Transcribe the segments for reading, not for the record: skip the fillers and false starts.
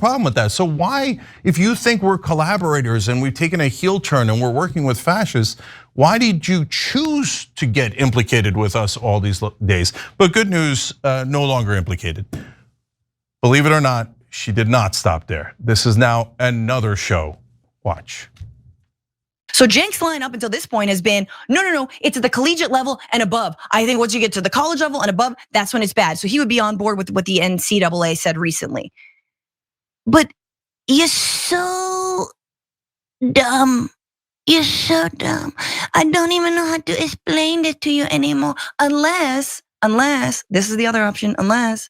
problem with that. So why, if you think we're collaborators and we've taken a heel turn and we're working with fascists, why did you choose to get implicated with us all these days? But good news, no longer implicated. Believe it or not, she did not stop there. This is now another show. Watch. So Cenk's line up until this point has been, no, it's at the collegiate level and above. I think once you get to the college level and above, that's when it's bad. So he would be on board with what the NCAA said recently. But you're so dumb. You're so dumb. I don't even know how to explain it to you anymore. Unless, this is the other option, unless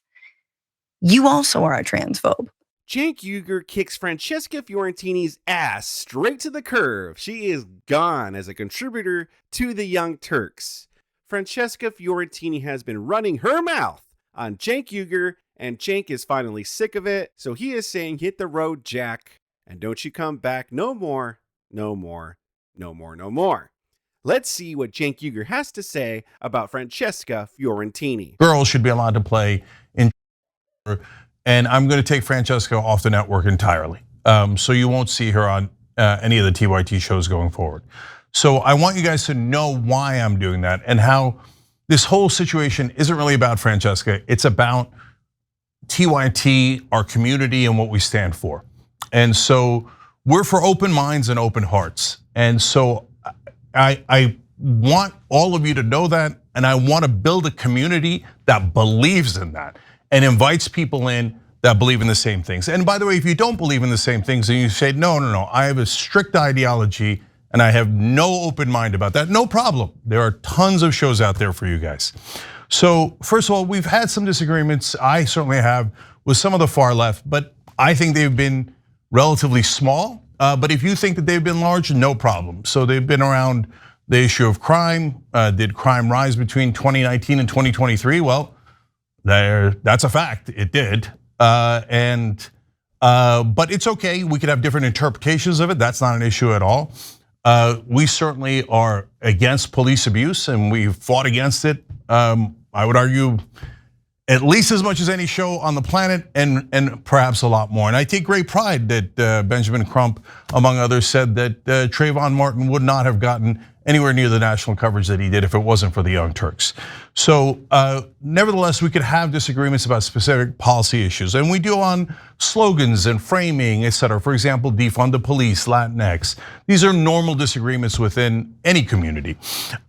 you also are a transphobe. Cenk Uygur kicks Francesca Fiorentini's ass straight to the curb. She is gone as a contributor to the Young Turks. Francesca Fiorentini has been running her mouth on Cenk Uygur, and Cenk is finally sick of it. So he is saying, hit the road, Jack, and don't you come back no more, no more, no more, no more. Let's see what Cenk Uygur has to say about Francesca Fiorentini. Girls should be allowed to play in, and I'm going to take Francesca off the network entirely. So you won't see her on any of the TYT shows going forward. So I want you guys to know why I'm doing that and how this whole situation isn't really about Francesca. It's about TYT, our community, and what we stand for. And so we're for open minds and open hearts. And so I want all of you to know that, and I want to build a community that believes in that and invites people in that believe in the same things. And by the way, if you don't believe in the same things and you say, no, I have a strict ideology and I have no open mind about that, no problem. There are tons of shows out there for you guys. So first of all, we've had some disagreements, I certainly have, with some of the far left, but I think they've been relatively small. But if you think that they've been large, no problem. So they've been around the issue of crime. Did crime rise between 2019 and 2023? Well, that's a fact, it did. But it's okay, we could have different interpretations of it, that's not an issue at all. We certainly are against police abuse and we've fought against it. I would argue at least as much as any show on the planet and perhaps a lot more. And I take great pride that Benjamin Crump, among others, said that Trayvon Martin would not have gotten anywhere near the national coverage that he did if it wasn't for the Young Turks. So nevertheless, we could have disagreements about specific policy issues, and we do on slogans and framing, et cetera. For example, defund the police, Latinx. These are normal disagreements within any community.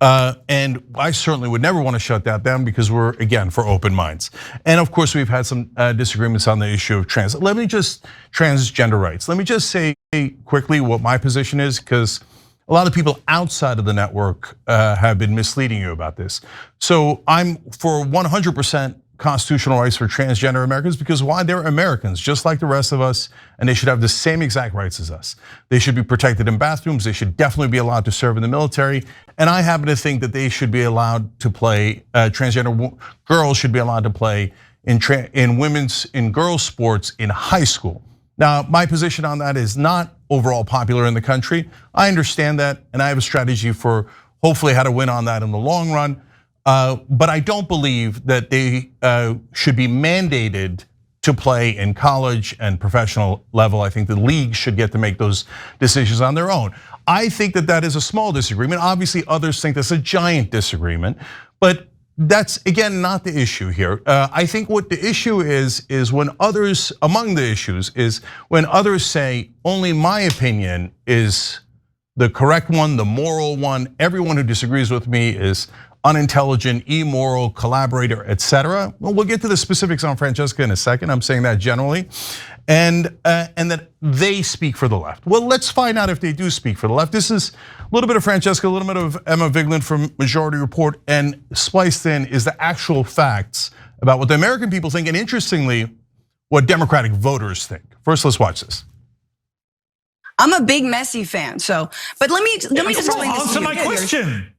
And I certainly would never want to shut that down because we're, again, for open minds. And of course, we've had some disagreements on the issue of transgender rights. Let me just say quickly what my position is, because a lot of people outside of the network have been misleading you about this. So I'm for 100% constitutional rights for transgender Americans because why? They're Americans, just like the rest of us, and they should have the same exact rights as us. They should be protected in bathrooms, they should definitely be allowed to serve in the military, and I happen to think that they should be allowed to play, transgender girls should be allowed to play in girls' sports in high school. Now, my position on that is not overall popular in the country. I understand that, and I have a strategy for hopefully how to win on that in the long run. But I don't believe that they should be mandated to play in college and professional level. I think the league should get to make those decisions on their own. I think that that is a small disagreement. Obviously, others think that's a giant disagreement, but that's, again, not the issue here. I think what the issue is when others, among the issues, is when others say, only my opinion is the correct one, the moral one. Everyone who disagrees with me is unintelligent, immoral, collaborator, etc. Well, we'll get to the specifics on Franchesca in a second. I'm saying that generally. And that they speak for the left. Well, let's find out if they do speak for the left. This is a little bit of Franchesca, a little bit of Emma Vigeland from Majority Report, and spliced in is the actual facts about what the American people think, and interestingly, what Democratic voters think. First, let's watch this. I'm a big Messi fan, but let me just explain this. Answer my question.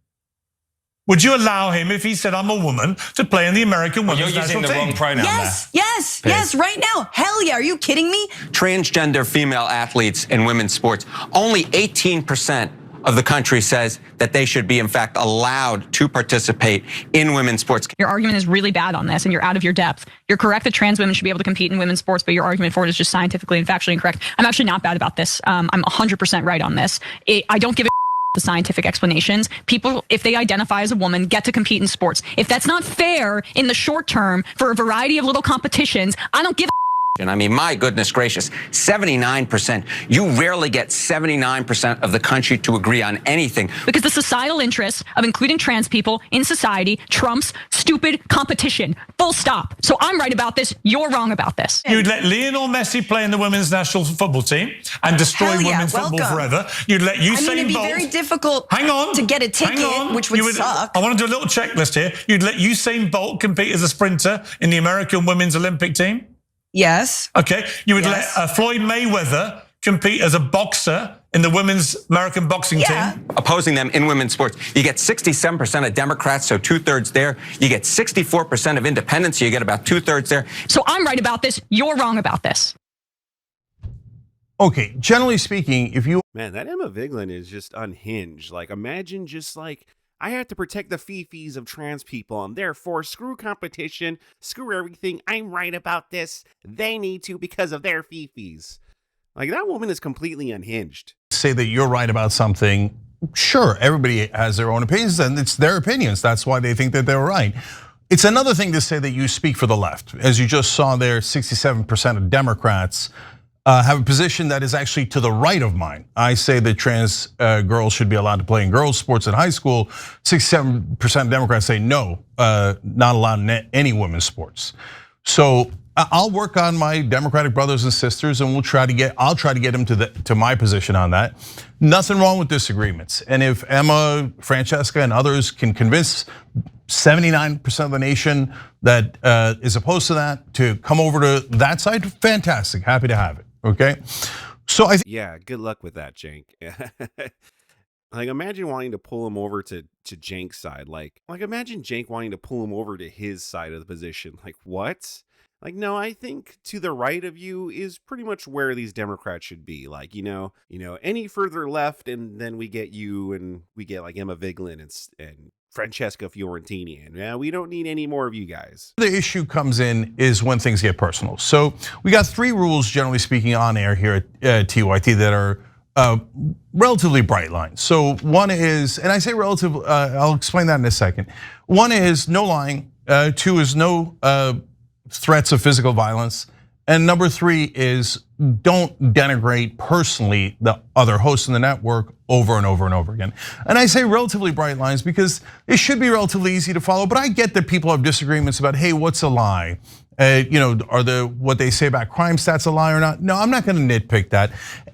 Would you allow him, if he said I'm a woman, to play in the American women's national team? You're using the wrong pronoun yes, right now. Hell yeah, are you kidding me? Transgender female athletes in women's sports, only 18% of the country says that they should be, in fact, allowed to participate in women's sports. Your argument is really bad on this and you're out of your depth. You're correct that trans women should be able to compete in women's sports, but your argument for it is just scientifically and factually incorrect. I'm actually not bad about this. I'm 100% right on this. I don't give a the scientific explanations. People, if they identify as a woman, get to compete in sports. If that's not fair in the short term for a variety of little competitions, I don't give a I mean, my goodness gracious, 79%. You rarely get 79% of the country to agree on anything. Because the societal interest of including trans people in society trumps stupid competition. Full stop. So I'm right about this. You're wrong about this. You'd let Lionel Messi play in the women's national football team and destroy women's football forever. You'd let Usain Bolt. It'd be very difficult hang on, to get a ticket, which would suck. I want to do a little checklist here. You'd let Usain Bolt compete as a sprinter in the American women's Olympic team? Yes. Okay. You would let Floyd Mayweather compete as a boxer in the women's American boxing team? Opposing them in women's sports. You get 67% of Democrats, so 2/3 there. You get 64% of independents, so you get about 2/3 there. So I'm right about this. You're wrong about this. Okay, generally speaking, if you... Man, that Emma Vigeland is just unhinged. Like, imagine just like, I have to protect the fifis of trans people, and therefore screw competition, screw everything. I'm right about this. They need to because of their fifis. Like, that woman is completely unhinged. Say that you're right about something. Sure, everybody has their own opinions, and it's their opinions. That's why they think that they're right. It's another thing to say that you speak for the left. As you just saw there, 67% of Democrats have a position that is actually to the right of mine. I say that trans girls should be allowed to play in girls' sports in high school. 67% of Democrats say no, not allowed in any women's sports. So I'll work on my Democratic brothers and sisters, and I'll try to get them to my position on that. Nothing wrong with disagreements. And if Emma, Franchesca, and others can convince 79% of the nation that is opposed to that to come over to that side, fantastic, happy to have it. Okay, so yeah, good luck with that, Cenk. Like, imagine wanting to pull him over to Cenk's side. Like imagine Cenk wanting to pull him over to his side of the position. Like, what? Like, no, I think to the right of you is pretty much where these Democrats should be. Like, you know, any further left, and then we get you, and we get like Emma Vigeland and Francesca Fiorentini, and we don't need any more of you guys. The issue comes in is when things get personal. So we got 3 rules, generally speaking, on air here at TYT that are relatively bright lines. So one is, and I say relative, I'll explain that in a second. One is no lying. 2 is no threats of physical violence. And number 3 is don't denigrate personally the other hosts in the network over and over and over again. And I say relatively bright lines because it should be relatively easy to follow, but I get that people have disagreements about, hey, what's a lie? Are what they say about crime stats a lie or not? No, I'm not gonna nitpick that.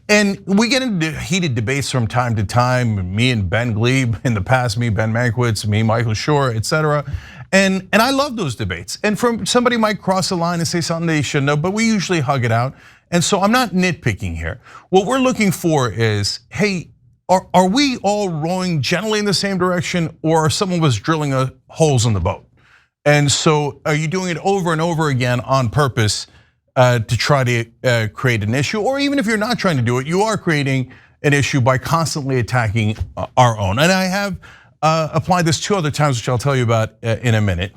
And we get into heated debates from time to time, me and Ben Glebe in the past, me, Ben Mankiewicz, me, Michael Shore, etc. And I love those debates. And from somebody might cross the line and say something they shouldn't have, but we usually hug it out. And so I'm not nitpicking here. What we're looking for is, hey, are we all rowing generally in the same direction, or are some of us drilling holes in the boat? And so are you doing it over and over again on purpose to try to create an issue? Or even if you're not trying to do it, you are creating an issue by constantly attacking our own. And I have applied this 2 other times, which I'll tell you about in a minute.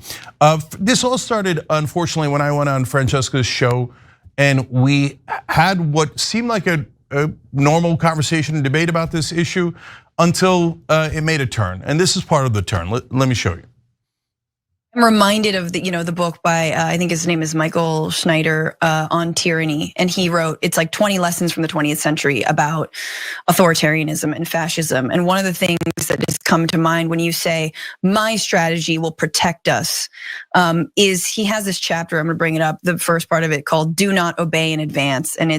This all started, unfortunately, when I went on Francesca's show and we had what seemed like a normal conversation and debate about this issue until it made a turn. And this is part of the turn. Let me show you. I'm reminded of the book by I think his name is Michael Schneider on tyranny, and he wrote, it's like 20 lessons from the 20th century about authoritarianism and fascism. And one of the things that has come to mind when you say my strategy will protect us is he has this chapter, I'm gonna bring it up, the first part of it, called Do Not Obey in Advance. And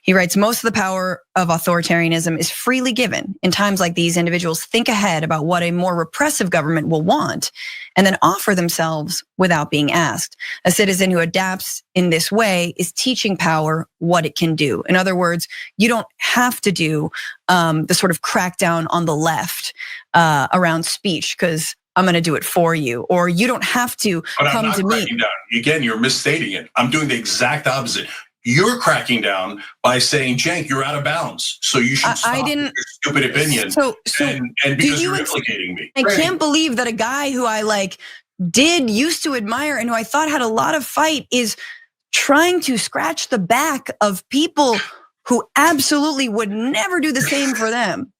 he writes, most of the power of authoritarianism is freely given. In times like these, individuals think ahead about what a more repressive government will want and then offer themselves without being asked. A citizen who adapts in this way is teaching power what it can do. In other words, you don't have to do the sort of crackdown on the left around speech because I'm gonna do it for you. Or you don't have to come to me. Down. Again, you're misstating it. I'm doing the exact opposite. You're cracking down by saying, Cenk, you're out of bounds. So you should stop with your stupid opinion. And because you're implicating me. I can't believe that a guy who I used to admire and who I thought had a lot of fight is trying to scratch the back of people who absolutely would never do the same for them.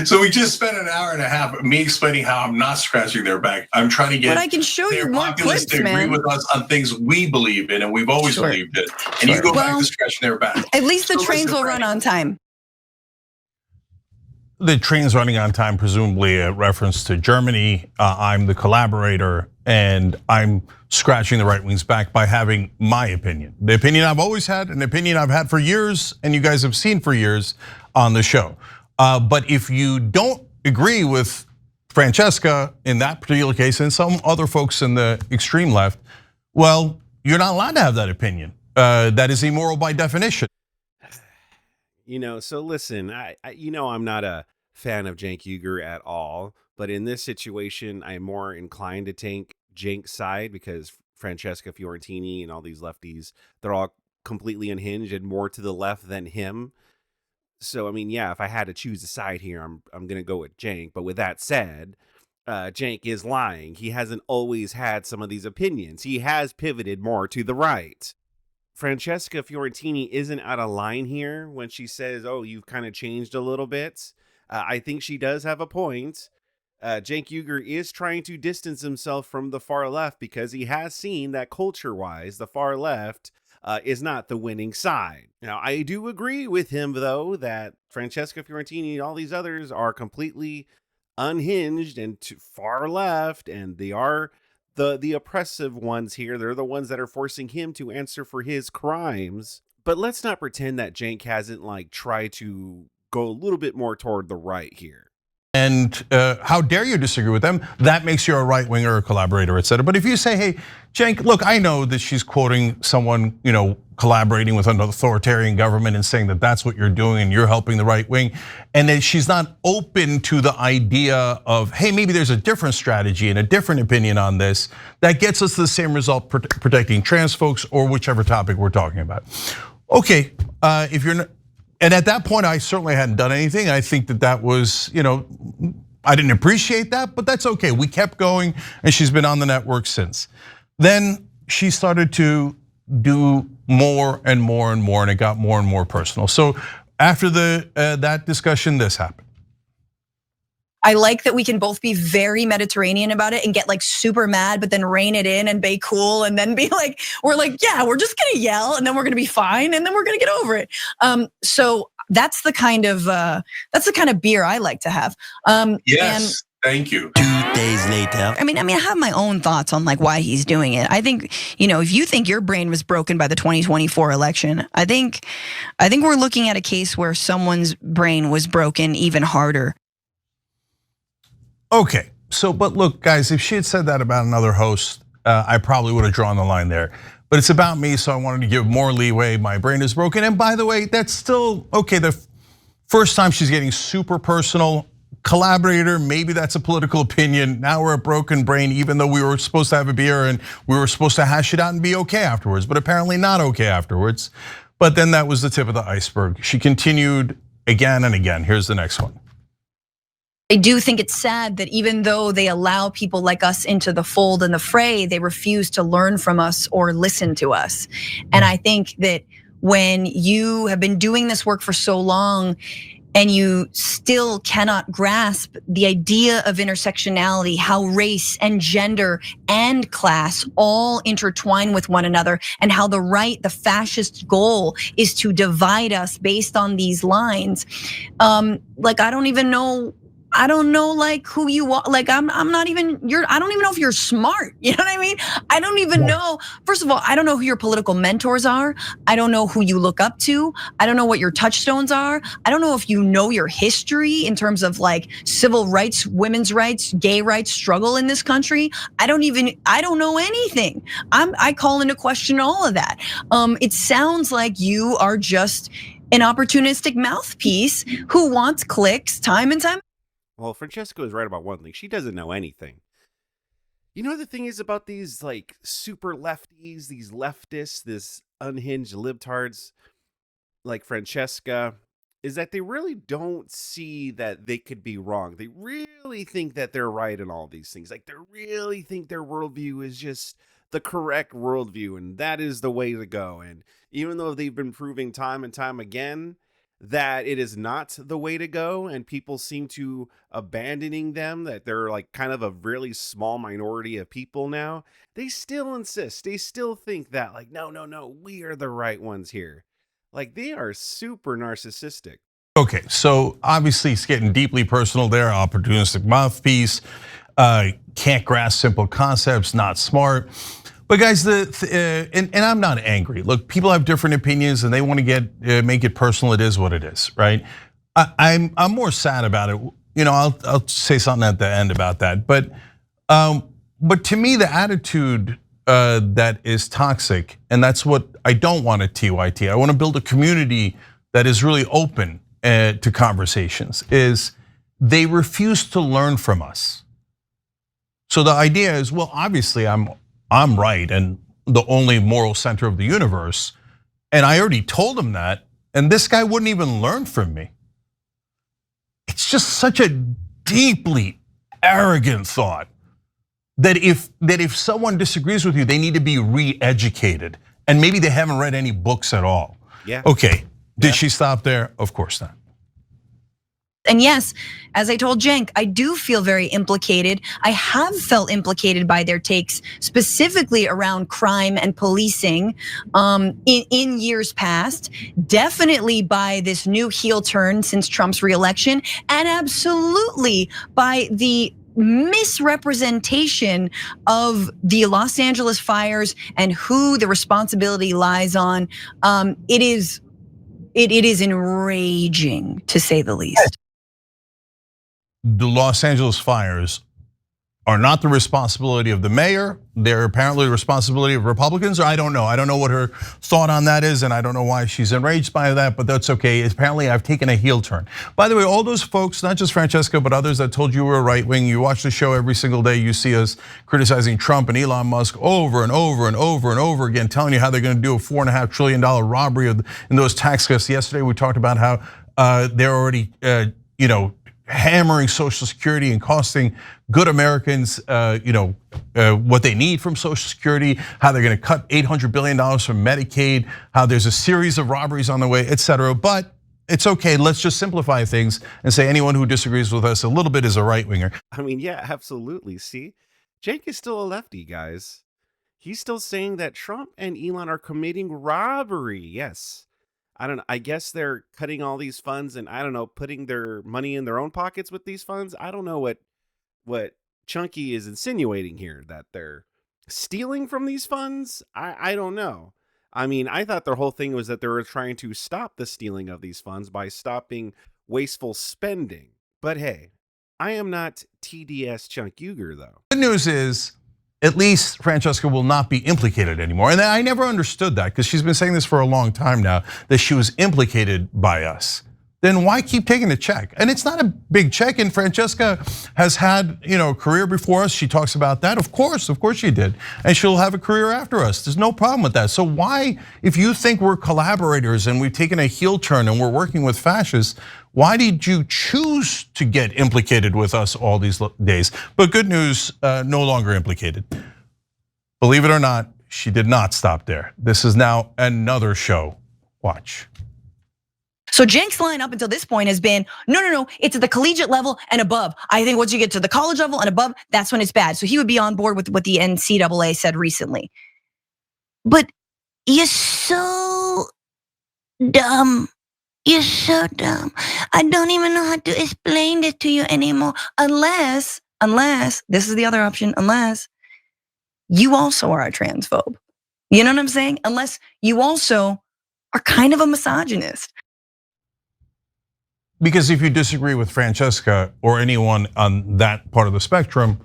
So we just spent an hour and a half me explaining how I'm not scratching their back. I'm trying to get but I can show you more clips, to agree with us on things we believe in and we've always believed in. And you go back to scratching their back. At least the trains will run on time. The train's running on time, presumably a reference to Germany. I'm the collaborator, and I'm scratching the right wing's back by having my opinion. The opinion I've always had, an opinion I've had for years, and you guys have seen for years on the show. But if you don't agree with Franchesca in that particular case, and some other folks in the extreme left, well, you're not allowed to have that opinion. That is immoral by definition. So listen, I'm not a fan of Cenk Uygur at all, but in this situation, I'm more inclined to take Cenk's side because Francesca Fiorentini and all these lefties, they're all completely unhinged and more to the left than him. So, I mean, yeah, if I had to choose a side here, I'm going to go with Cenk. But with that said, Cenk is lying. He hasn't always had some of these opinions. He has pivoted more to the right. Francesca Fiorentini isn't out of line here when she says, oh, you've kind of changed a little bit. I think she does have a point. Cenk Uygur is trying to distance himself from the far left because he has seen that culture-wise, the far left is not the winning side. Now, I do agree with him, though, that Francesca Fiorentini and all these others are completely unhinged and far left, and they are the oppressive ones here. They're the ones that are forcing him to answer for his crimes. But let's not pretend that Cenk hasn't tried to go a little bit more toward the right here. And how dare you disagree with them? That makes you a right winger, a collaborator, et cetera. But if you say, hey, Cenk, look, I know that she's quoting someone, collaborating with an authoritarian government and saying that that's what you're doing and you're helping the right wing. And that she's not open to the idea of, hey, maybe there's a different strategy and a different opinion on this that gets us the same result protecting trans folks or whichever topic we're talking about. Okay, if you're not, and at that point, I certainly hadn't done anything. I think that was, I didn't appreciate that, but that's okay. We kept going, and she's been on the network since. Then she started to do more and more and more, and it got more and more personal. So after that discussion, this happened. I like that we can both be very Mediterranean about it and get super mad, but then rein it in and be cool and then be yeah, we're just gonna yell and then we're gonna be fine and then we're gonna get over it. So that's the kind of beer I like to have. Yes, thank you. 2 days later. I mean, I have my own thoughts on why he's doing it. I think, if you think your brain was broken by the 2024 election, I think we're looking at a case where someone's brain was broken even harder. Okay, but look, guys, if she had said that about another host, I probably would have drawn the line there. But it's about me, so I wanted to give more leeway. My brain is broken, and by the way, that's still okay. The first time she's getting super personal. Collaborator, maybe that's a political opinion. Now we're a broken brain, even though we were supposed to have a beer and we were supposed to hash it out and be okay afterwards, but apparently not okay afterwards. But then that was the tip of the iceberg. She continued again and again. Here's the next one. I do think it's sad that even though they allow people like us into the fold and the fray, they refuse to learn from us or listen to us. And I think that when you have been doing this work for so long and you still cannot grasp the idea of intersectionality, how race and gender and class all intertwine with one another, and how the right, the fascist goal is to divide us based on these lines. I don't know who you are. I'm not even, I don't even know if you're smart. You know what I mean? I don't even know. First of all, I don't know who your political mentors are. I don't know who you look up to. I don't know what your touchstones are. I don't know if you know your history in terms of civil rights, women's rights, gay rights struggle in this country. I don't know anything. I call into question all of that. It sounds like you are just an opportunistic mouthpiece who wants clicks time and time. Well, Francesca is right about one thing. She doesn't know anything. The thing is about these super lefties, these leftists, this unhinged libtards like Francesca is that they really don't see that they could be wrong. They really think that they're right in all these things. Like they really think their worldview is just the correct worldview and that is the way to go. And even though they've been proving time and time again that it is not the way to go and people seem to abandoning them, that they're like kind of a really small minority of people now, they still insist. They still think that like, no, we are the right ones here. Like they are super narcissistic. Okay, so obviously it's getting deeply personal there. Opportunistic mouthpiece, can't grasp simple concepts, not smart. But guys, and I'm not angry. Look, people have different opinions and they want to make it personal. It is what it is, right? I'm more sad about it. You know, I'll say something at the end about that. But to me, the attitude that is toxic, and that's what I don't want at TYT. I want to build a community that is really open to conversations. Is they refuse to learn from us. So the idea is, well, obviously I'm right and the only moral center of the universe, and I already told him that, and this guy wouldn't even learn from me. It's just such a deeply arrogant thought. That if someone disagrees with you, they need to be re-educated, and maybe they haven't read any books at all. Yeah. Okay, did she stop there? Of course not. And yes, as I told Cenk, I do feel very implicated. I have felt implicated by their takes, specifically around crime and policing in years past. Definitely by this new heel turn since Trump's reelection, and absolutely by the misrepresentation of the Los Angeles fires and who the responsibility lies on. It is enraging, to say the least. The Los Angeles fires are not the responsibility of the mayor. They're apparently the responsibility of Republicans, or I don't know. I don't know what her thought on that is, and I don't know why she's enraged by that, but that's okay. Apparently I've taken a heel turn. By the way, all those folks, not just Francesca, but others that told you we're right wing, you watch the show every single day, you see us criticizing Trump and Elon Musk over and over and over and over again, telling you how they're gonna do a $4.5 trillion robbery in those tax cuts. Yesterday we talked about how they're already, hammering Social Security and costing good Americans, what they need from Social Security, how they're gonna cut $800 billion from Medicaid, how there's a series of robberies on the way, et cetera. But it's okay, let's just simplify things and say anyone who disagrees with us a little bit is a right winger. I mean, yeah, absolutely. See, Cenk is still a lefty, guys. He's still saying that Trump and Elon are committing robbery. Yes. I guess they're cutting all these funds and putting their money in their own pockets with these funds. I don't know what Chunky is insinuating here, that they're stealing from these funds. I don't know. I mean, I thought their whole thing was that they were trying to stop the stealing of these funds by stopping wasteful spending. But hey, I am not TDS Cenk Uygur though. Good news is, at least Francesca will not be implicated anymore. And I never understood that, because she's been saying this for a long time now, that she was implicated by us. Then why keep taking the check? And it's not a big check, and Francesca has had a career before us. She talks about that. Of course she did. And she'll have a career after us. There's no problem with that. So why, if you think we're collaborators and we've taken a heel turn and we're working with fascists, why did you choose to get implicated with us all these days? But good news, no longer implicated. Believe it or not, she did not stop there. This is now another show. Watch. So Cenk's line up until this point has been, no, it's at the collegiate level and above. I think once you get to the college level and above, that's when it's bad. So he would be on board with what the NCAA said recently. But you're so dumb. You're so dumb. I don't even know how to explain this to you anymore. Unless, this is the other option, unless you also are a transphobe. You know what I'm saying? Unless you also are kind of a misogynist. Because if you disagree with Francesca or anyone on that part of the spectrum,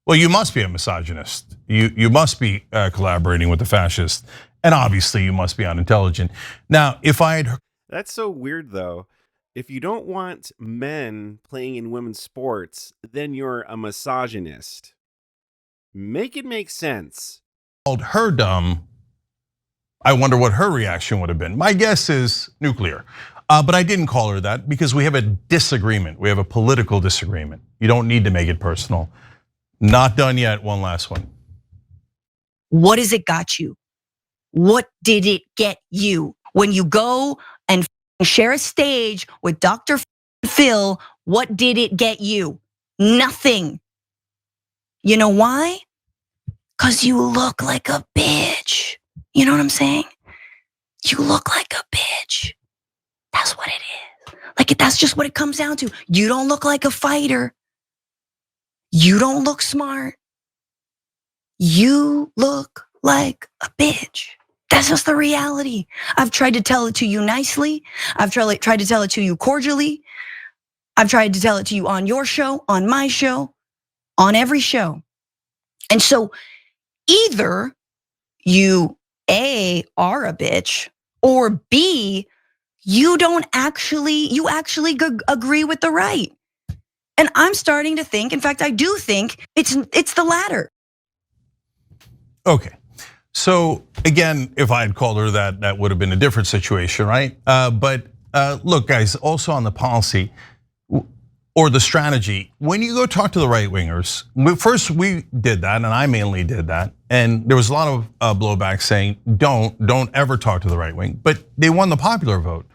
well, you must be a misogynist. You must be collaborating with the fascists, and obviously you must be unintelligent. Now, if I had... That's so weird though. If you don't want men playing in women's sports, then you're a misogynist. Make it make sense. Called her dumb, I wonder what her reaction would have been. My guess is nuclear. But I didn't call her that because we have a disagreement. We have a political disagreement. You don't need to make it personal. Not done yet. One last one. What has it got you? What did it get you? When you go and share a stage with Dr. Phil, what did it get you? Nothing. You know why? Because you look like a bitch. You know what I'm saying? You look like a bitch. That's what it is. Like, that's just what it comes down to. You don't look like a fighter. You don't look smart. You look like a bitch. That's just the reality. I've tried to tell it to you nicely. I've tried to tell it to you cordially. I've tried to tell it to you on your show, on my show, on every show. And so either you A, are a bitch, or B, you actually agree with the right. And I'm starting to think, in fact, I do think it's the latter. Okay. So again, if I had called her that, that would have been a different situation, right? But look, guys, also on the policy or the strategy, when you go talk to the right wingers, first we did that, and I mainly did that, and there was a lot of blowback saying, don't ever talk to the right wing, but they won the popular vote.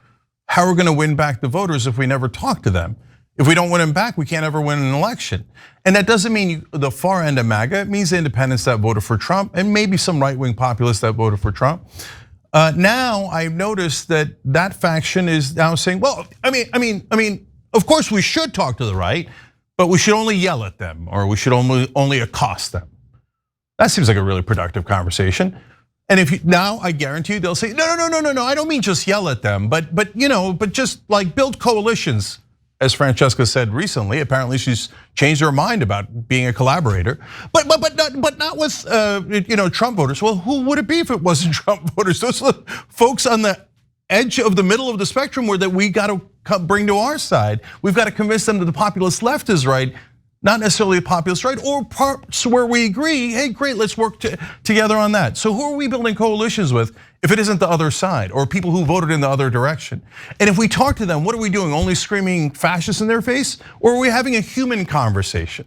How are we going to win back the voters if we never talk to them? If we don't win them back, we can't ever win an election. And that doesn't mean the far end of MAGA. It means the independents that voted for Trump and maybe some right-wing populists that voted for Trump. Now I've noticed that faction is now saying, well, I mean, of course we should talk to the right, but we should only yell at them or we should only accost them. That seems like a really productive conversation. And if now I guarantee you they'll say, no, I don't mean just yell at them, but just like build coalitions. As Francesca said recently, apparently she's changed her mind about being a collaborator, but not with Trump voters. Well, who would it be if it wasn't Trump voters? Those are the folks on the edge of the middle of the spectrum that we got to bring to our side. We've got to convince them that the populist left is right, not necessarily the populist right, or parts where we agree. Hey, great, let's work together on that. So who are we building coalitions with if it isn't the other side or people who voted in the other direction? And if we talk to them, what are we doing? Only screaming fascists in their face? Or are we having a human conversation?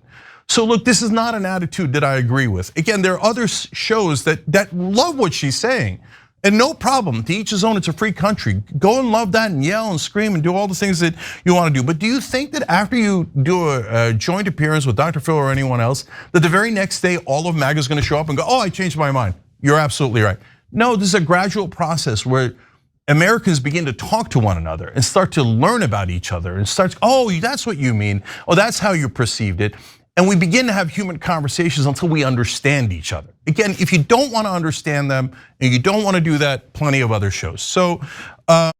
So look, this is not an attitude that I agree with. Again, there are other shows that love what she's saying. And no problem, to each his own, it's a free country. Go and love that and yell and scream and do all the things that you want to do. But do you think that after you do a joint appearance with Dr. Phil or anyone else, that the very next day all of MAGA is going to show up and go, oh, I changed my mind? You're absolutely right. No, this is a gradual process where Americans begin to talk to one another and start to learn about each other and start, oh, that's what you mean. Oh, that's how you perceived it. And we begin to have human conversations until we understand each other. Again, if you don't want to understand them and you don't want to do that, plenty of other shows. So, I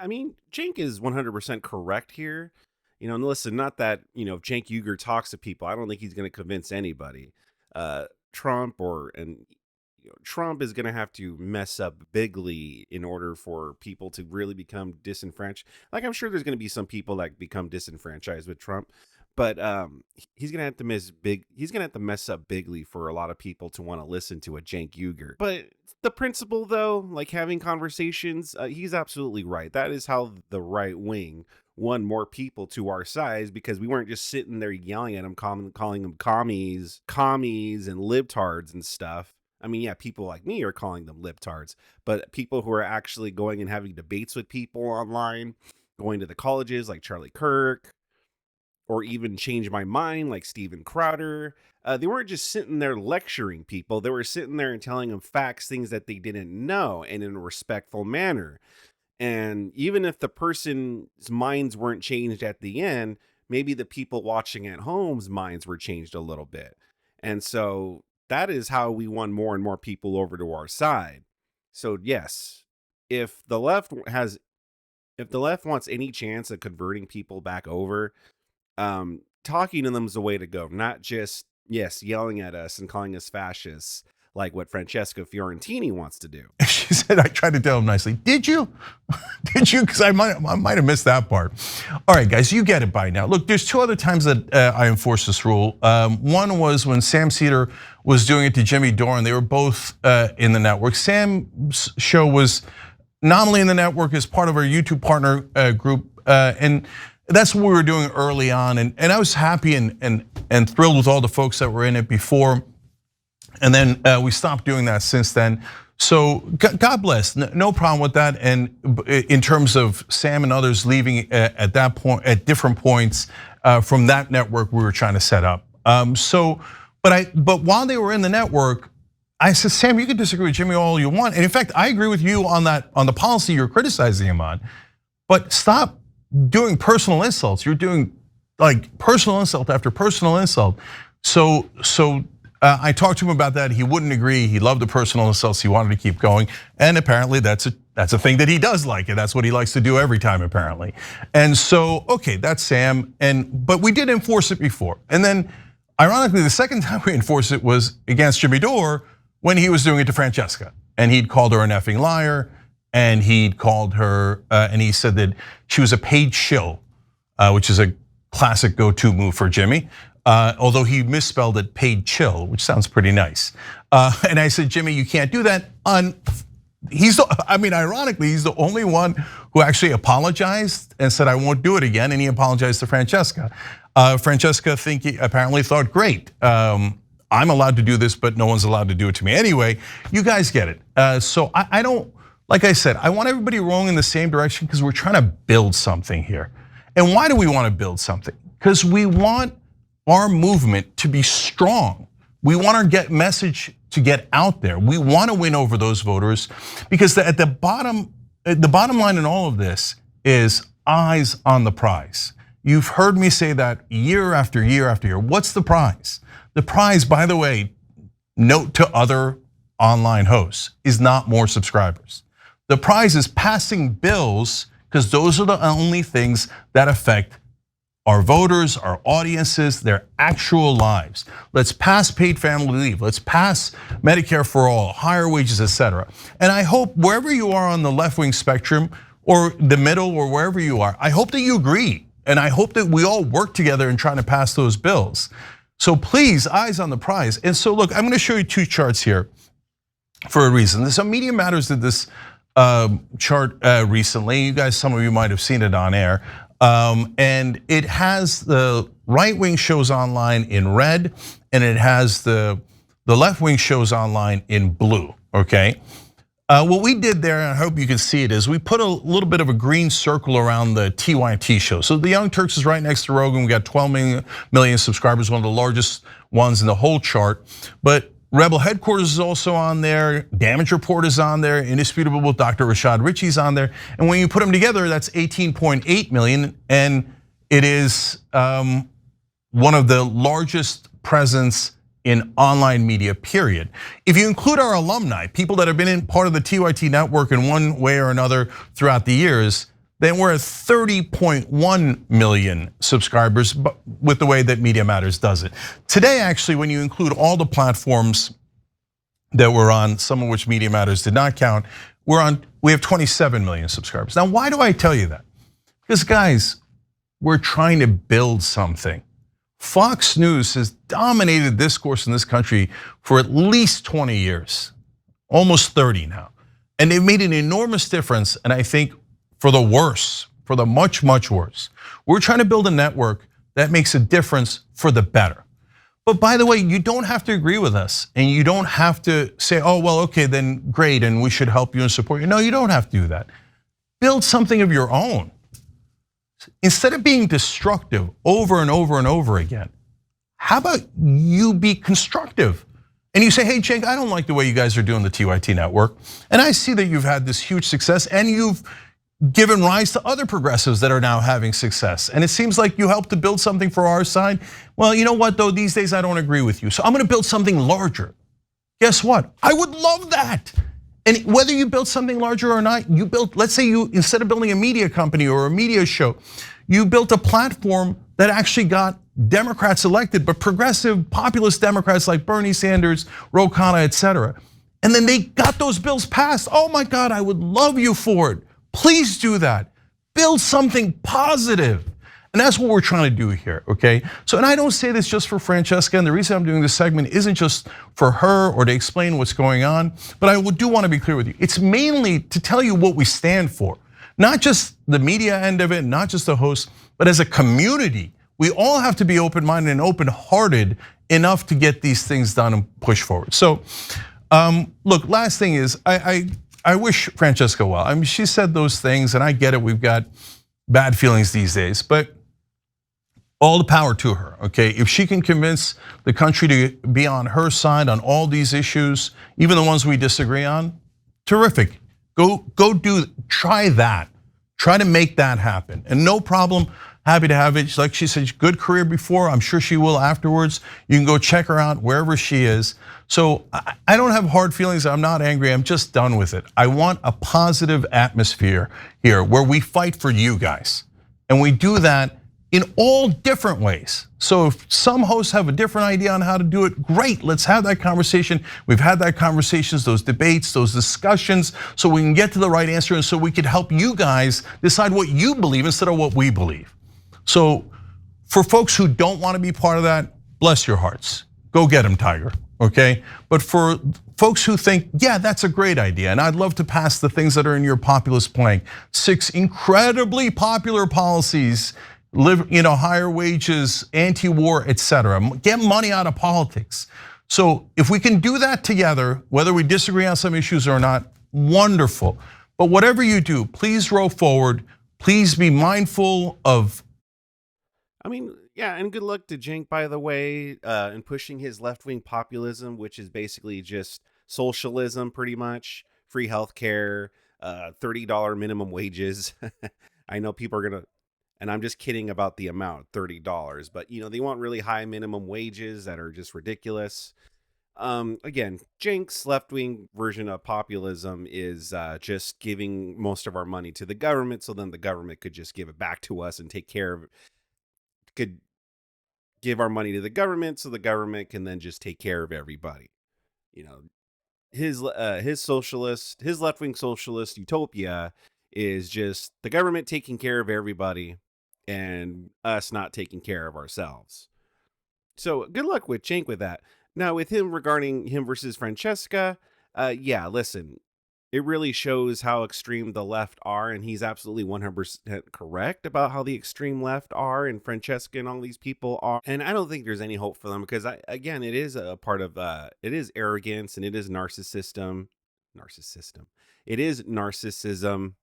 mean, Cenk is 100% correct here. And listen, not that, if Cenk Uygur talks to people, I don't think he's going to convince anybody. Trump Trump is going to have to mess up bigly in order for people to really become disenfranchised. Like, I'm sure there's going to be some people that become disenfranchised with Trump. But he's gonna have to mess up bigly for a lot of people to want to listen to a Cenk Uygur. But the principle, though, like having conversations, he's absolutely right. That is how the right wing won more people to our side, because we weren't just sitting there yelling at them, calling them commies, and libtards and stuff. I mean, yeah, people like me are calling them libtards, but people who are actually going and having debates with people online, going to the colleges like Charlie Kirk, or even Change My Mind like Steven Crowder. They weren't just sitting there lecturing people. They were sitting there and telling them facts, things that they didn't know, and in a respectful manner. And even if the person's minds weren't changed at the end, maybe the people watching at home's minds were changed a little bit. And so that is how we won more and more people over to our side. So yes, if the left wants any chance of converting people back over, talking to them is the way to go, not just, yes, yelling at us and calling us fascists like what Francesca Fiorentini wants to do. She said, I tried to tell him nicely. Did you? Did you? Because I might have missed that part. All right, guys, you get it by now. Look, there's 2 other times that I enforced this rule. One was when Sam Cedar was doing it to Jimmy Dore, and they were both in the network. Sam's show was nominally in the network as part of our YouTube partner group, and that's what we were doing early on. And I was happy and thrilled with all the folks that were in it before. And then we stopped doing that since then. So God bless, no problem with that. And in terms of Sam and others leaving at that point, at different points from that network we were trying to set up. But while they were in the network, I said, Sam, you can disagree with Jimmy all you want. And in fact, I agree with you on the policy you're criticizing him on. But stop doing personal insults. You're doing like personal insult after personal insult. So I talked to him about that. He wouldn't agree. He loved the personal insults. He wanted to keep going. And apparently that's a thing that he does like, and that's what he likes to do every time apparently. And so, okay, that's Sam. But we did enforce it before. And then ironically, the second time we enforced it was against Jimmy Dore when he was doing it to Franchesca. And he'd called her an effing liar. And he'd called her, and he said that she was a paid shill, which is a classic go-to move for Jimmy. Although he misspelled it paid chill, which sounds pretty nice. And I said, Jimmy, you can't do that. Ironically, he's the only one who actually apologized and said, I won't do it again. And he apologized to Franchesca. Franchesca apparently thought, great. I'm allowed to do this, but no one's allowed to do it to me. Anyway, you guys get it. So I don't, like I said, I want everybody rowing in the same direction because we're trying to build something here. And why do we want to build something? Because we want our movement to be strong. We want our message to get out there. We want to win over those voters because at the bottom line in all of this is eyes on the prize. You've heard me say that year after year after year. What's the prize? The prize, by the way, note to other online hosts, is not more subscribers. The prize is passing bills because those are the only things that affect our voters, our audiences, their actual lives. Let's pass paid family leave. Let's pass Medicare for all, higher wages, etc. And I hope wherever you are on the left-wing spectrum or the middle or wherever you are, I hope that you agree. And I hope that we all work together in trying to pass those bills. So please, eyes on the prize. And so look, I'm gonna show you 2 charts here for a reason. Some Media Matters did this chart recently. You guys, some of you might have seen it on air. And it has the right-wing shows online in red, and it has the left-wing shows online in blue, okay? What we did there, and I hope you can see it, is we put a little bit of a green circle around the TYT show. So the Young Turks is right next to Rogan. We got 12 million subscribers, one of the largest ones in the whole chart. But Rebel Headquarters is also on there. Damage Report is on there. Indisputable with Dr. Rashad Ritchie's on there. And when you put them together, that's 18.8 million. And it is one of the largest presence in online media, period. If you include our alumni, people that have been in part of the TYT network in one way or another throughout the years, then we're at 30.1 million subscribers with the way that Media Matters does it. Today, actually, when you include all the platforms that we're on, some of which Media Matters did not count, we have 27 million subscribers. Now, why do I tell you that? Because guys, we're trying to build something. Fox News has dominated discourse in this country for at least 20 years, almost 30 now. And they've made an enormous difference, and I think for the worse, for the much, much worse. We're trying to build a network that makes a difference for the better. But by the way, you don't have to agree with us, and you don't have to say, oh, well, okay, then great, and we should help you and support you. No, you don't have to do that. Build something of your own. Instead of being destructive over and over and over again, how about you be constructive? And you say, hey, Cenk, I don't like the way you guys are doing the TYT network. And I see that you've had this huge success and you've given rise to other progressives that are now having success. And it seems like you helped to build something for our side. Well, you know what though, these days I don't agree with you. So I'm gonna build something larger. Guess what? I would love that. And whether you build something larger or not, you built, let's say you, instead of building a media company or a media show, you built a platform that actually got Democrats elected, but progressive populist Democrats like Bernie Sanders, Ro Khanna, etc. And then they got those bills passed. Oh my God, I would love you for it. Please do that. Build something positive. And that's what we're trying to do here, okay? So, and I don't say this just for Franchesca, and the reason I'm doing this segment isn't just for her or to explain what's going on, but I do want to be clear with you. It's mainly to tell you what we stand for. Not just the media end of it, not just the host, but as a community, we all have to be open-minded and open-hearted enough to get these things done and push forward. So, look, last thing is, I wish Francesca well. I mean, she said those things, and I get it, we've got bad feelings these days, but all the power to her, okay? If she can convince the country to be on her side on all these issues, even the ones we disagree on, terrific. Try that. Try to make that happen. And no problem, happy to have it. Like she said, good career before, I'm sure she will afterwards. You can go check her out wherever she is. So I don't have hard feelings, I'm not angry, I'm just done with it. I want a positive atmosphere here where we fight for you guys. And we do that in all different ways. So if some hosts have a different idea on how to do it, great, let's have that conversation. We've had that conversations, those debates, those discussions, so we can get to the right answer and so we can help you guys decide what you believe instead of what we believe. So for folks who don't want to be part of that, bless your hearts. Go get them, Tiger, okay? But for folks who think, yeah, that's a great idea, and I'd love to pass the things that are in your populist plank, 6 incredibly popular policies, higher wages, anti-war, etc. Get money out of politics. So if we can do that together, whether we disagree on some issues or not, wonderful. But whatever you do, please roll forward. Please be mindful of. I mean, yeah, and good luck to Cenk, by the way, in pushing his left-wing populism, which is basically just socialism, pretty much. Free healthcare, $30 minimum wages. I know people are gonna. And I'm just kidding about the amount, $30. But they want really high minimum wages that are just ridiculous. Again, Cenk's left-wing version of populism is just giving most of our money to the government, so then the government could just give it back to us and take care of it. Could give our money to the government, so the government can then just take care of everybody. His left-wing socialist utopia is just the government taking care of everybody and us not taking care of ourselves. So good luck with Cenk with that. Now with him regarding him versus Franchesca, yeah, listen, it really shows how extreme the left are, and he's absolutely 100% correct about how the extreme left are and Franchesca and all these people are. And I don't think there's any hope for them because again, it is a part of it is arrogance and it is narcissism. It is narcissism.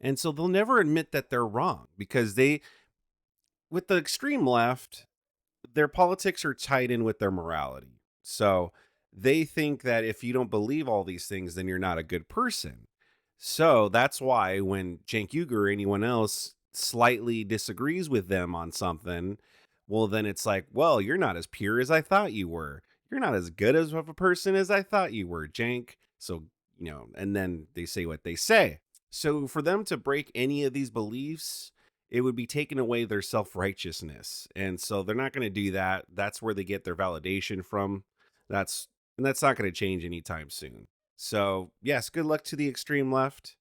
And so they'll never admit that they're wrong because with the extreme left, their politics are tied in with their morality. So they think that if you don't believe all these things, then you're not a good person. So that's why when Cenk Uygur or anyone else slightly disagrees with them on something, well, then it's like, well, you're not as pure as I thought you were. You're not as good of a person as I thought you were, Cenk. So, and then they say what they say. So for them to break any of these beliefs, it would be taking away their self-righteousness. And so they're not going to do that. That's where they get their validation from. That's not going to change anytime soon. So yes, good luck to the extreme left.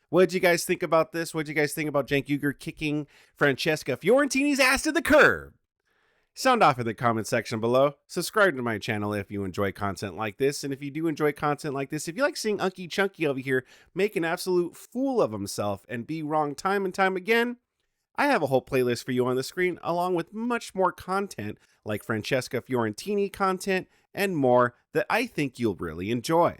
What did you guys think about this? What did you guys think about Cenk Uygur kicking Francesca Fiorentini's ass to the curb? Sound off in the comment section below. Subscribe to my channel if you enjoy content like this. And if you do enjoy content like this, if you like seeing Unky Chunky over here make an absolute fool of himself and be wrong time and time again, I have a whole playlist for you on the screen, along with much more content like Francesca Fiorentini content and more that I think you'll really enjoy.